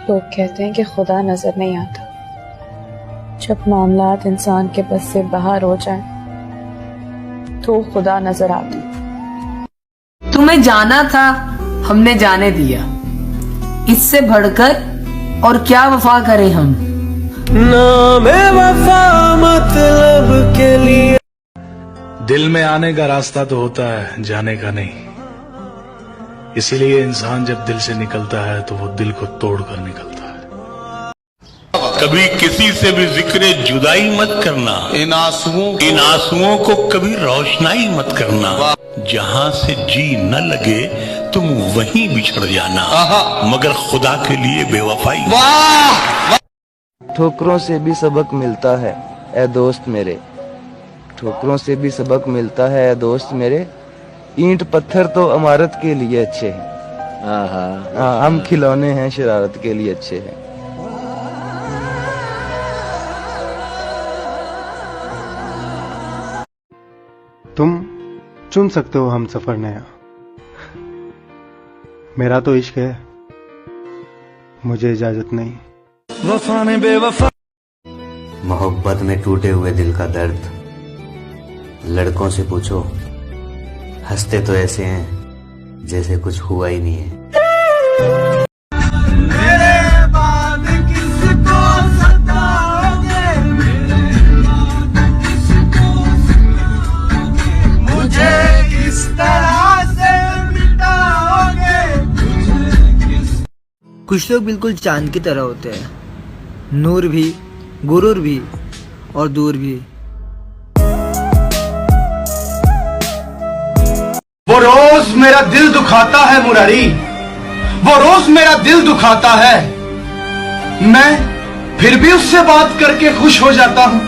लोग कहते हैं कि खुदा नजर नहीं आता। जब मामलात इंसान के बस से बाहर हो जाए तो खुदा नजर आता। तुम्हें जाना था, हमने जाने दिया। इससे बढ़कर और क्या वफा करें हम। नामे वफा मतलब के लिए। दिल में आने का रास्ता तो होता है, जाने का नहीं। इसीलिए इंसान जब दिल से निकलता है तो वो दिल को तोड़कर निकलता है। कभी किसी से भी जिक्र जुदाई मत करना, इन आंसुओं को कभी रोशनाई मत करना। जहाँ से जी न लगे तुम वहीं बिछड़ जाना, मगर खुदा के लिए बेवफाई। ठोकरों से भी सबक मिलता है ए दोस्त मेरे, ठोकरों से भी सबक मिलता है ए दोस्त मेरे। ईंट पत्थर तो इमारत के लिए अच्छे हैं, हम खिलौने हैं शरारत के लिए अच्छे हैं। तुम चुन सकते हो हम सफर नया, मेरा तो इश्क है, मुझे इजाजत नहीं। वफा ने बेवफा। मोहब्बत में टूटे हुए दिल का दर्द लड़कों से पूछो, हंसते तो ऐसे हैं जैसे कुछ हुआ ही नहीं है। मेरे बाद किसको सताओगे, मुझे किस तरह से मिटाओगे। कुछ लोग बिल्कुल चांद की तरह होते हैं, नूर भी, गुरूर भी और दूर भी। वो रोज मेरा दिल दुखाता है मुरारी, वो रोज मेरा दिल दुखाता है। मैं फिर भी उससे बात करके खुश हो जाता हूँ।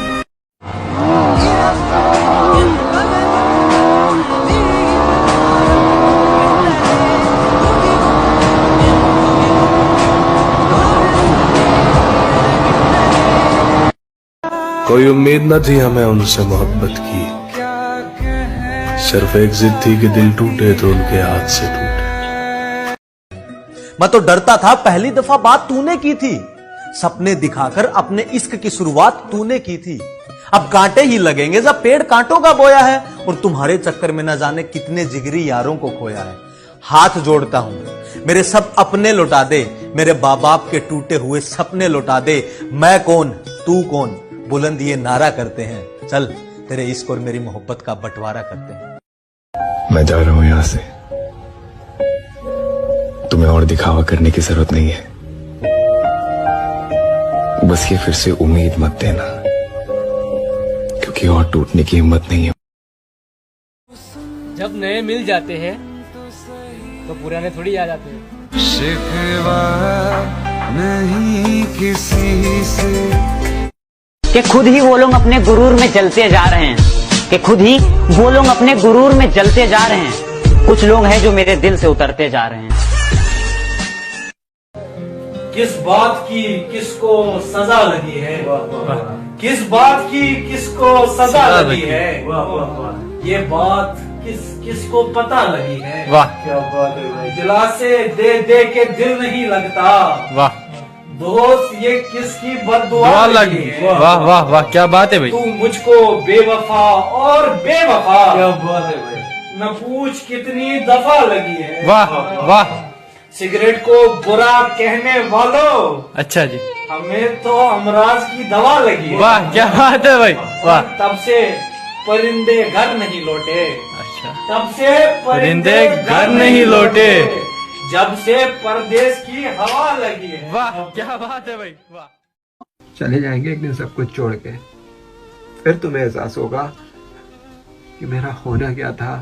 कोई उम्मीद न थी हमें उनसे मोहब्बत की, सिर्फ एक जिद थी कि दिल टूटे तो उनके हाथ से टूटे। मैं तो डरता था, पहली दफा बात तूने की थी, सपने दिखाकर अपने इश्क की शुरुआत तूने की थी। अब कांटे ही लगेंगे जब पेड़ कांटों का बोया है, और तुम्हारे चक्कर में न जाने कितने जिगरी यारों को खोया है। हाथ जोड़ता हूं, मेरे सब अपने लौटा दे, मेरे बाप बाप के टूटे हुए सपने लौटा दे। मैं कौन तू कौन बुलंद ये नारा करते हैं, चल तेरे इश्क और मेरी मोहब्बत का बंटवारा करते हैं। मैं जा रहा हूं यहां से, तुम्हें और दिखावा करने की जरूरत नहीं है। बस ये फिर से उम्मीद मत देना, क्योंकि और टूटने की हिम्मत नहीं है। जब नए मिल जाते हैं तो पुराने थोड़ी याद आते हैं। शिकवा नहीं किसी से कि खुद ही वो लोग अपने गुरूर में जलते जा रहे हैं, कि खुद ही वो लोग अपने गुरूर में जलते जा रहे हैं। कुछ लोग हैं जो मेरे दिल से उतरते जा रहे हैं। किस बात की किसको सजा लगी है, किस बात की किसको सजा लगी है, ये बात किसको पता लगी है। वाह क्या बात है भाई, दिलासे दे दे के दिल नहीं लगता। वाह दोस्त ये किसकी बद्दुआ लगी है। वाह वाह वाह, क्या बात है भाई। तू मुझको बेवफा और बेवफा, क्या बात है भाई, न पूछ कितनी दफा लगी है। वाह वाह। सिगरेट को बुरा कहने वालों, अच्छा जी, हमें तो अमराज की दवा लगी है। वाह क्या बात है भाई। वाह, तब से परिंदे घर नहीं लौटे। अच्छा, तब से परिंदे घर नहीं लौटे, जब से परदेश की हवा लगी है। वाह क्या बात है भाई। वाह। चले जाएंगे एक दिन सब कुछ छोड़ के, फिर तुम्हें एहसास होगा कि मेरा होना क्या था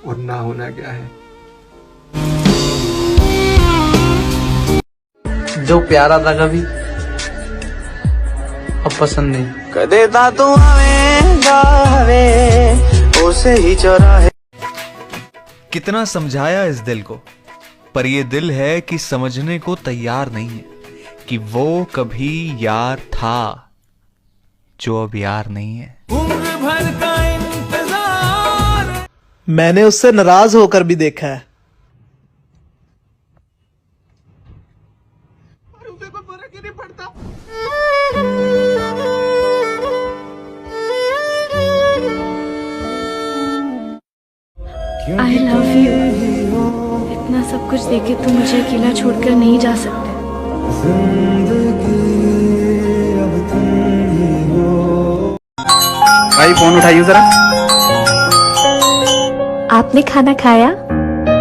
और ना होना क्या है। जो प्यारा था कभी, अब पसंद नहीं। कदे ता तू आवेगा वे उसे ही चौराहे। कितना समझाया इस दिल को, पर ये दिल है कि समझने को तैयार नहीं है कि वो कभी यार था जो अब यार नहीं है। उम्र भर का इंतजार। मैंने उससे नाराज होकर भी देखा है। I love you. इतना सब कुछ देके तुम मुझे अकेला छोड़कर नहीं जा सकते। भाई फोन उठाइए जरा। आपने खाना खाया?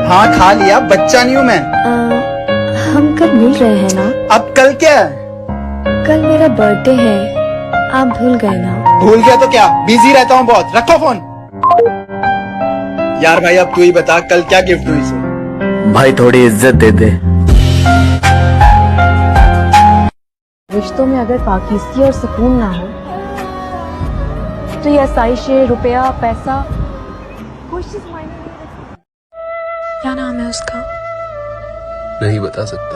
हाँ खा लिया, बच्चा नहीं हूँ मैं। हम कल मिल रहे हैं ना? अब कल क्या है? कल मेरा बर्थडे है, आप भूल गए ना? भूल गया तो क्या, बिजी रहता हूँ बहुत। रखो फोन। यार भाई अब तू ही बता, कल क्या गिफ्ट दूँ इसे? भाई थोड़ी इज्जत दे दे। रिश्तों में अगर पाकिज़गी और सुकून ना हो तो ये आसाइशें, रुपया, पैसा कोई चीज मायने नहीं रखती। क्या नाम है उसका? नहीं बता सकता।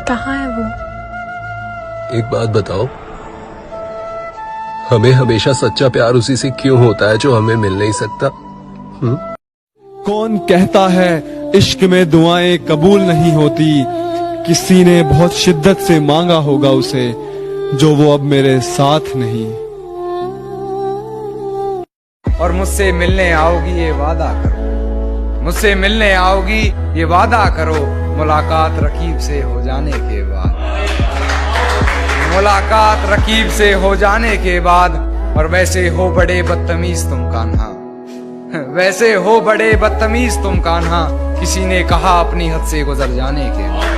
कहाँ है वो? एक बात बताओ, हमें हमेशा सच्चा प्यार उसी से क्यों होता है जो हमें मिल नहीं सकता? कौन कहता है इश्क में दुआएं कबूल नहीं होती? किसी ने बहुत शिद्दत से मांगा होगा उसे, जो वो अब मेरे साथ नहीं। और मुझसे मिलने आओगी ये वादा करो, मुझसे मिलने आओगी ये वादा करो, मुलाकात रकीब से हो जाने के बाद, मुलाकात रकीब से हो जाने के बाद। और वैसे हो बड़े बदतमीज तुम कान्हा, वैसे हो बड़े बदतमीज तुम कान्हा, किसी ने कहा अपनी हद से गुजर जाने के बाद।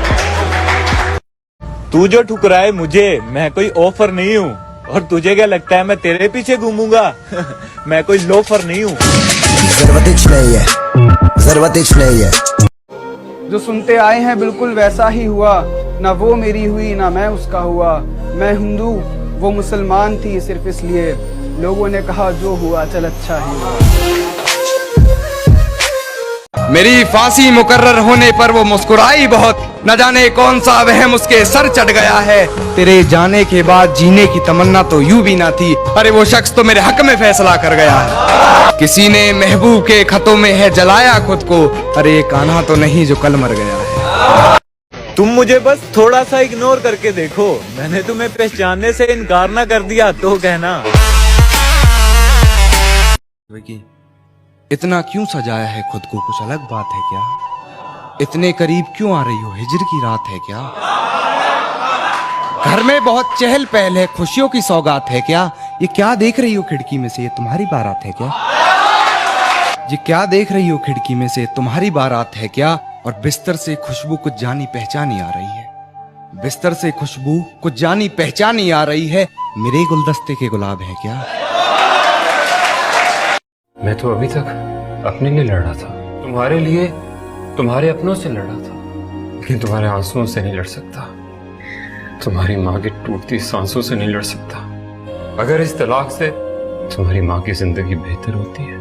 तू जो ठुकराए मुझे, मैं कोई ऑफर नहीं हूँ। और तुझे क्या लगता है मैं तेरे पीछे घूमूंगा? मैं कोई लोफर नहीं हूँ। जो सुनते आए हैं बिल्कुल वैसा ही हुआ, ना वो मेरी हुई ना मैं उसका हुआ। मैं हिंदू वो मुसलमान थी, सिर्फ इसलिए लोगों ने कहा जो हुआ चल अच्छा ही हुआ। मेरी फांसी मुकर्रर होने पर वो मुस्कुराई बहुत, न जाने कौन सा वहम उसके सर चढ़ गया है। तेरे जाने के बाद जीने की तमन्ना तो यूं भी ना थी, अरे वो शख्स तो मेरे हक में फैसला कर गया है। किसी ने महबूब के खतों में है जलाया खुद को, अरे ये कान्हा तो नहीं जो कल मर गया है। तुम मुझे बस थोड़ा सा इग्नोर करके देखो, मैंने तुम्हें पहचानने से इनकार ना कर दिया तो कहना। इतना क्यों सजाया है खुद को, कुछ अलग बात है क्या? इतने करीब क्यों आ रही हो, हिजर की रात है क्या? घर में बहुत चहल पहल है, खुशियों की सौगात है क्या? ये क्या देख रही हो खिड़की में से, ये तुम्हारी बारात है क्या? ये क्या देख रही हो खिड़की में से, तुम्हारी बारात है क्या? और बिस्तर से खुशबू कुछ जानी पहचानी आ रही है, बिस्तर से खुशबू कुछ जानी पहचानी आ रही है। मेरे गुलदस्ते के गुलाब है क्या? मैं तो अभी तक अपने लिए लड़ रहा था, तुम्हारे लिए, तुम्हारे अपनों से लड़ रहा था, लेकिन तुम्हारे आंसुओं से नहीं लड़ सकता, तुम्हारी माँ की टूटती सांसों से नहीं लड़ सकता। अगर इस तलाक से तुम्हारी माँ की जिंदगी बेहतर होती है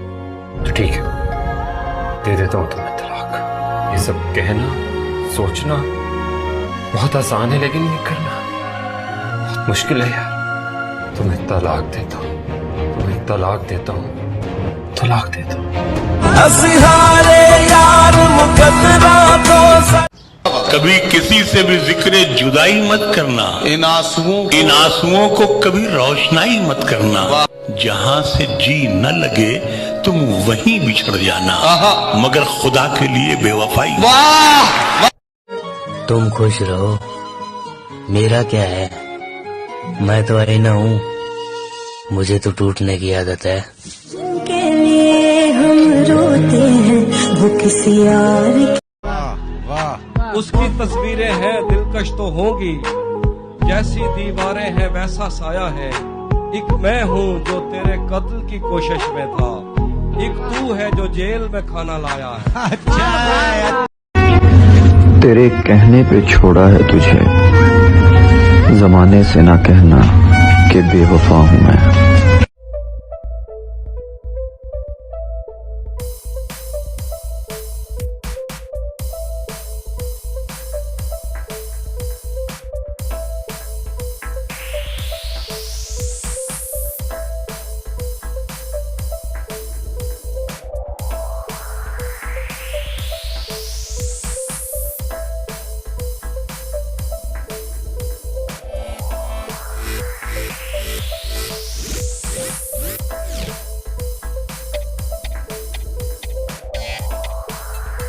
तो ठीक है, दे देता हूँ तुम्हें तलाक। ये सब कहना, सोचना बहुत आसान है, लेकिन ये करना बहुत मुश्किल है यार। तुम्हें तलाक देता हूँ, तुम्हें तलाक देता हूँ, तलाक देता हूँ। कभी किसी से भी जिक्र जुदाई मत करना, इन आंसुओं को कभी रोशनाई मत करना। जहाँ से जी न लगे तुम वहीं बिछड़ जाना, मगर खुदा के लिए बेवफाई। तुम खुश रहो, मेरा क्या है, मैं तो आईना हूँ, मुझे तो टूटने की आदत है। के लिए हम रोते हैं वो किसी यार। उसकी तस्वीरें हैं दिलकश तो होंगी, जैसी दीवारें हैं वैसा साया है। एक मैं हूँ जो तेरे कत्ल की कोशिश में था, एक तू है जो जेल में खाना लाया है। तेरे कहने पे छोड़ा है तुझे, जमाने से ना कहना कि बेवफा हूँ मैं।